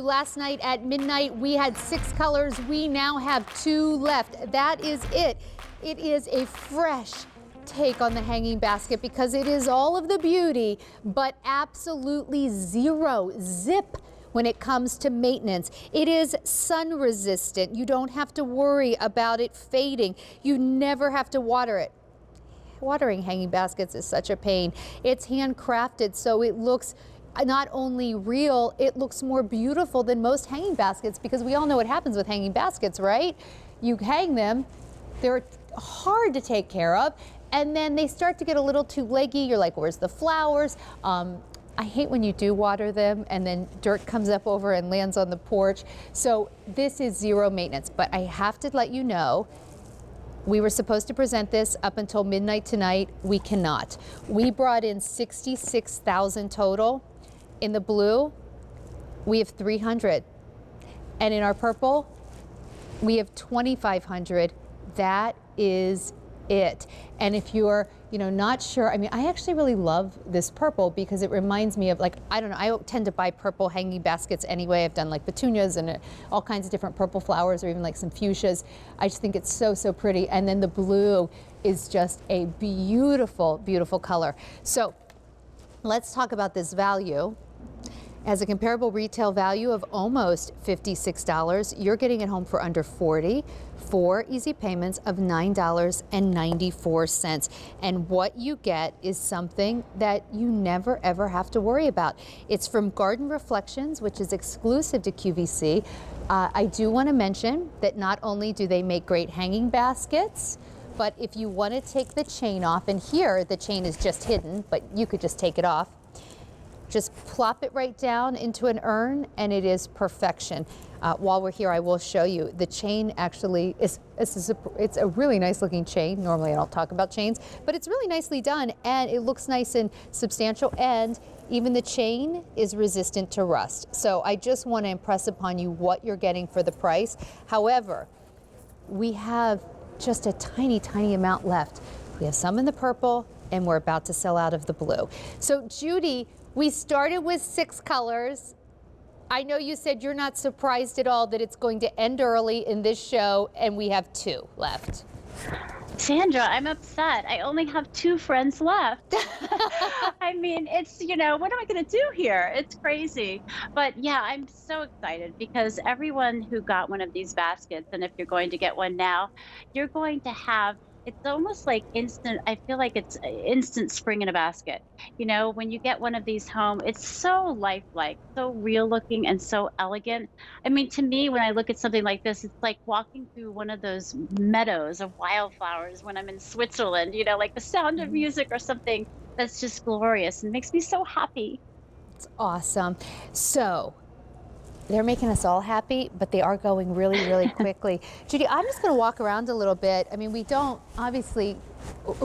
you last night at midnight. We had 6 colors. We now have 2 left. That is it. It is a fresh take on the hanging basket because it is all of the beauty, but absolutely zero zip when it comes to maintenance. It is sun resistant. You don't have to worry about it fading. You never have to water it. Watering hanging baskets is such a pain. It's handcrafted, so it looks not only real, it looks more beautiful than most hanging baskets, because we all know what happens with hanging baskets, right? You hang them, they're hard to take care of, and then they start to get a little too leggy. You're like, where's the flowers? I hate when you do water them and then dirt comes up over and lands on the porch. So this is zero maintenance, but I have to let you know, we were supposed to present this up until midnight tonight. We cannot. We brought in 66,000 total. In the blue, we have 300. And in our purple, we have 2,500. That is it. And if you're, not sure, I mean, I actually really love this purple because it reminds me of, like, I don't know, I tend to buy purple hanging baskets anyway. I've done like petunias and all kinds of different purple flowers, or even like some fuchsias. I just think it's so, so pretty. And then the blue is just a beautiful, beautiful color. So let's talk about this value. As a comparable retail value of almost $56, you're getting it home for under $40, 4 easy payments of $9.94. And what you get is something that you never ever have to worry about. It's from Garden Reflections, which is exclusive to QVC. I do want to mention that not only do they make great hanging baskets, but if you want to take the chain off, and here the chain is just hidden, but you could just take it off. Just plop it right down into an urn and it is perfection. While we're here, I will show you. The chain actually it's a really nice looking chain. Normally I don't talk about chains, but it's really nicely done and it looks nice and substantial, and even the chain is resistant to rust. So I just want to impress upon you what you're getting for the price. However, we have just a tiny, tiny amount left. We have some in the purple and we're about to sell out of the blue. So Judy, we started with 6 colors. I know you said you're not surprised at all that it's going to end early in this show, and we have 2 left. Sandra, I'm upset. I only have 2 friends left. I mean, it's, what am I going to do here? It's crazy. But yeah, I'm so excited because everyone who got one of these baskets, and if you're going to get one now, you're going to have, it's almost like instant, I feel like it's instant spring in a basket. When you get one of these home, it's so lifelike, so real looking and so elegant. I mean, to me, when I look at something like this, it's like walking through one of those meadows of wildflowers when I'm in Switzerland, like the sound of music or something that's just glorious and makes me so happy. It's awesome. So they're making us all happy, but they are going really, really quickly. Judy, I'm just going to walk around a little bit. I mean, we don't, obviously,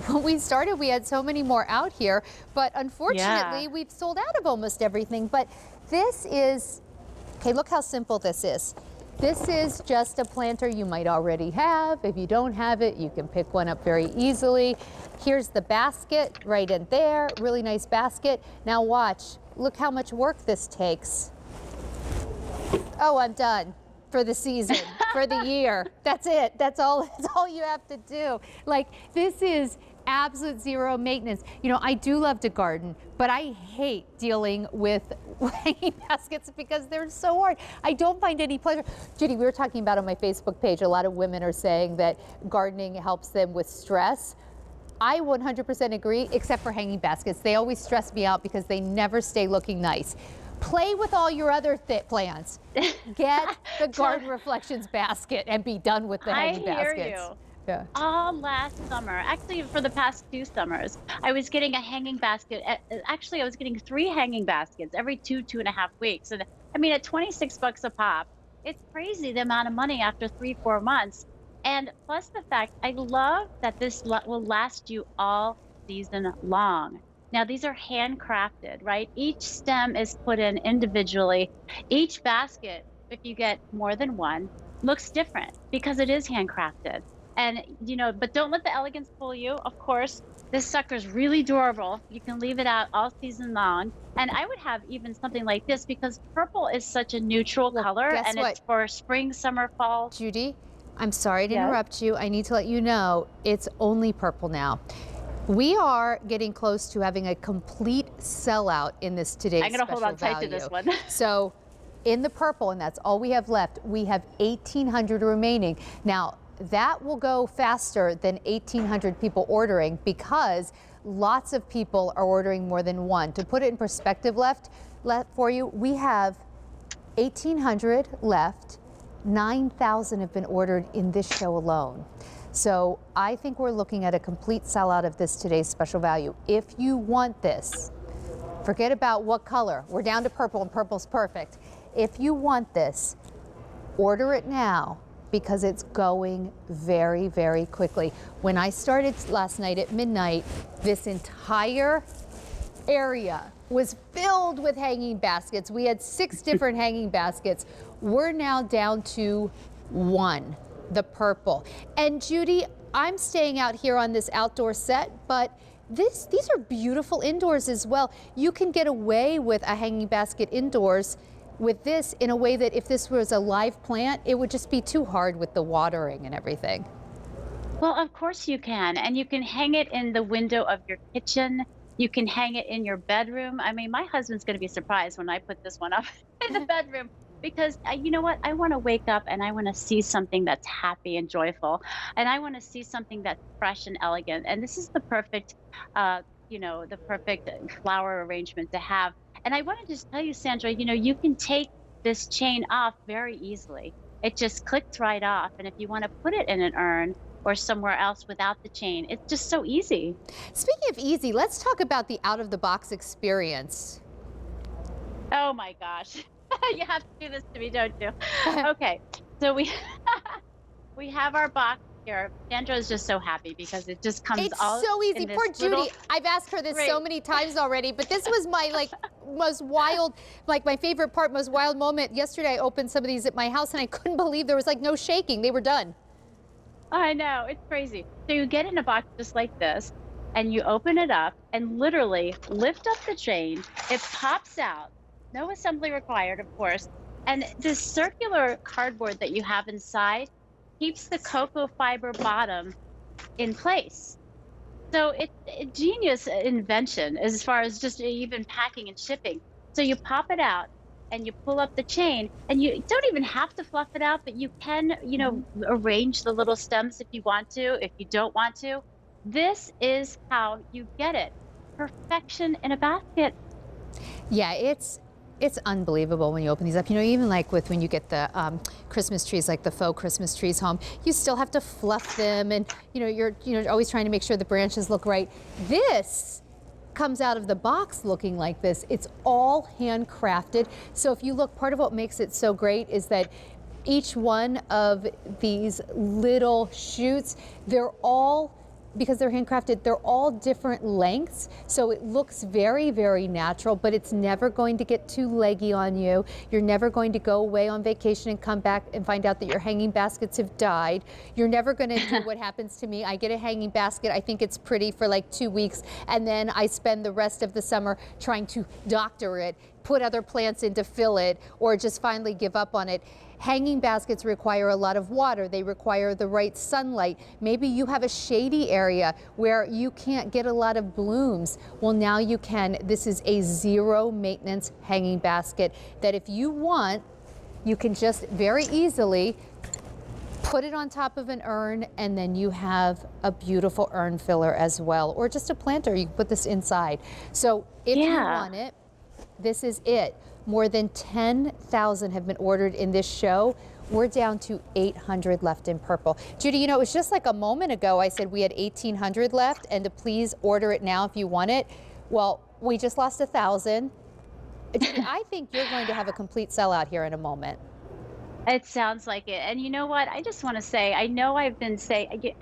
when we started, we had so many more out here, but unfortunately, we've sold out of almost everything. But this is, okay, look how simple this is. This is just a planter you might already have. If you don't have it, you can pick one up very easily. Here's the basket right in there, really nice basket. Now watch, look how much work this takes. Oh, I'm done for the season, for the year. That's it. That's all you have to do. Like, this is absolute zero maintenance. I do love to garden, but I hate dealing with hanging baskets because they're so hard. I don't find any pleasure. Judy, we were talking about on my Facebook page, a lot of women are saying that gardening helps them with stress. I 100% agree, except for hanging baskets. They always stress me out because they never stay looking nice. Play with all your other plans. Get the Garden Reflections basket and be done with the hanging baskets. I hear you. Yeah. All last summer, actually for the past 2 summers, I was getting a hanging basket. Actually, I was getting 3 hanging baskets every 2.5 weeks. And I mean, at $26 a pop, it's crazy the amount of money after 3-4 months. And plus the fact, I love that this will last you all season long. Now, these are handcrafted, right? Each stem is put in individually. Each basket, if you get more than one, looks different because it is handcrafted. And, but don't let the elegance fool you. Of course, This sucker's really durable. You can leave it out all season long. And I would have even something like this because purple is such a neutral Well, color guess and what, it's for spring, summer, fall. Judy? I'm sorry to Yes. interrupt you. I need to let you know it's only purple now. We are getting close to having a complete sellout in this today's I'm going to special hold on tight value. to this one. So in the purple, and that's all we have left, we have 1,800 remaining. Now, that will go faster than 1,800 people ordering because lots of people are ordering more than one. To put it in perspective left for you, we have 1,800 left. 9,000 have been ordered in this show alone. So I think we're looking at a complete sellout of this today's special value. If you want this, forget about what color. We're down to purple and purple's perfect. If you want this, order it now because it's going very, very quickly. When I started last night at midnight, this entire area was filled with hanging baskets. We had 6 different hanging baskets. We're now down to 1, the purple. And Judy, I'm staying out here on this outdoor set, but these are beautiful indoors as well. You can get away with a hanging basket indoors with this in a way that if this was a live plant, it would just be too hard with the watering and everything. Well, of course you can. And you can hang it in the window of your kitchen. You can hang it in your bedroom. I mean, my husband's going to be surprised when I put this one up in the bedroom because you know what? I want to wake up and I want to see something that's happy and joyful. And I want to see something that's fresh and elegant. And this is the perfect, the perfect flower arrangement to have. And I want to just tell you, Sandra, you can take this chain off very easily. It just clicks right off. And if you want to put it in an urn, or somewhere else without the chain. It's just so easy. Speaking of easy, let's talk about the out-of-the-box experience. Oh my gosh. You have to do this to me, don't you? Okay, so we we have our box here. Sandra is just so happy because it just comes all. It's so easy. Poor Judy. I've asked her this so many times already, but this was my most wild, my favorite part, most wild moment. Yesterday I opened some of these at my house and I couldn't believe there was no shaking. They were done. I know, it's crazy. So you get in a box just like this, and you open it up and literally lift up the chain. It pops out. No assembly required, of course. And this circular cardboard that you have inside keeps the cocoa fiber bottom in place. So it's a genius invention as far as just even packing and shipping. So you pop it out and you pull up the chain and you don't even have to fluff it out, but you can, arrange the little stems if you want to, if you don't want to. This is how you get it. Perfection in a basket. Yeah, it's unbelievable when you open these up. Even when you get the Christmas trees, like the faux Christmas trees home, you still have to fluff them and, you're always trying to make sure the branches look right. This comes out of the box looking like this. It's all handcrafted. So if you look, part of what makes it so great is that each one of these little shoots, they're all, because they're handcrafted, they're all different lengths. So it looks very, very natural, but it's never going to get too leggy on you. You're never going to go away on vacation and come back and find out that your hanging baskets have died. You're never going to do what happens to me. I get a hanging basket. I think it's pretty for 2 weeks. And then I spend the rest of the summer trying to doctor it, put other plants in to fill it, or just finally give up on it. Hanging baskets require a lot of water. They require the right sunlight. Maybe you have a shady area where you can't get a lot of blooms. Well, now you can. This is a zero maintenance hanging basket that if you want, you can just very easily put it on top of an urn, and then you have a beautiful urn filler as well, or just a planter. You can put this inside. So if you want it, this is it. More than 10,000 have been ordered in this show. We're down to 800 left in purple. Judy, it was just like a moment ago I said we had 1,800 left and to please order it now if you want it. Well, we just lost 1,000. Judy, I think you're going to have a complete sellout here in a moment. It sounds like it. And you know what? I just want to say, I know I've been saying,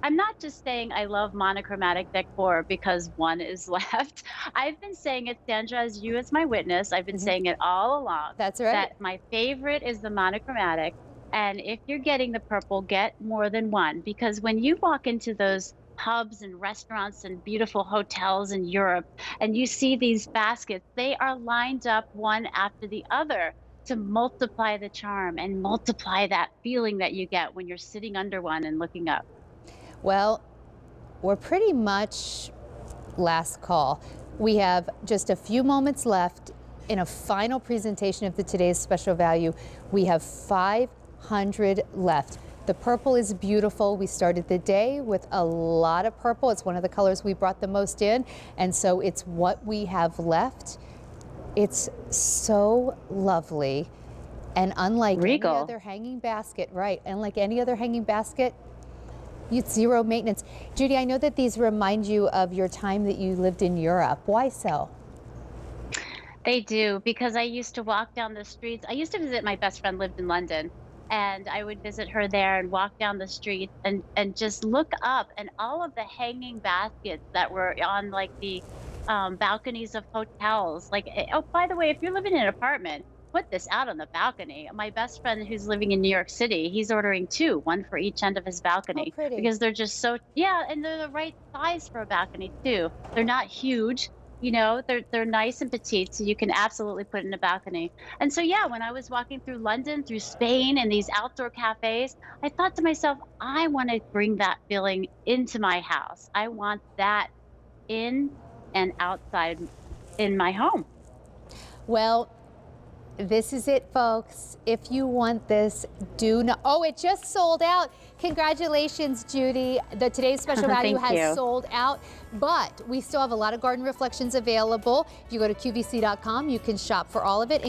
I'm not just saying I love monochromatic decor because one is left. I've been saying it, Sandra, as you as my witness. I've been saying it all along. That's right. That my favorite is the monochromatic. And if you're getting the purple, get more than one. Because when you walk into those pubs and restaurants and beautiful hotels in Europe, and you see these baskets, they are lined up one after the other to multiply the charm and multiply that feeling that you get when you're sitting under one and looking up. Well, we're pretty much last call. We have just a few moments left in a final presentation of the today's special value. We have 500 left. The purple is beautiful. We started the day with a lot of purple. It's one of the colors we brought the most in, and so it's what we have left. It's so lovely, and unlike Regal. any other hanging basket, right? Unlike any other hanging basket, it's zero maintenance. Judy, I know that these remind you of your time that you lived in Europe. Why so? They do, because I used to walk down the streets. I used to visit my best friend lived in London, and I would visit her there and walk down the street and just look up, and all of the hanging baskets that were on like the balconies of hotels. Like, oh, by the way, if you're living in an apartment, put this out on the balcony. My best friend who's living in New York City, he's ordering two, one for each end of his balcony, Oh, pretty. because they're just so, yeah, and they're the right size for a balcony too. They're not huge. You know, they're nice and petite, so you can absolutely put it in a balcony. And so, yeah, when I was walking through London, through Spain, and these outdoor cafes, I thought to myself, I want to bring that feeling into my house. I want that in and outside in my home. Well, this is it, folks. If you want this, do not. Oh, it just sold out. Congratulations, Judy. The today's special value Thank has you. sold out, but we still have a lot of garden reflections available. If you go to QVC.com, you can shop for all of it.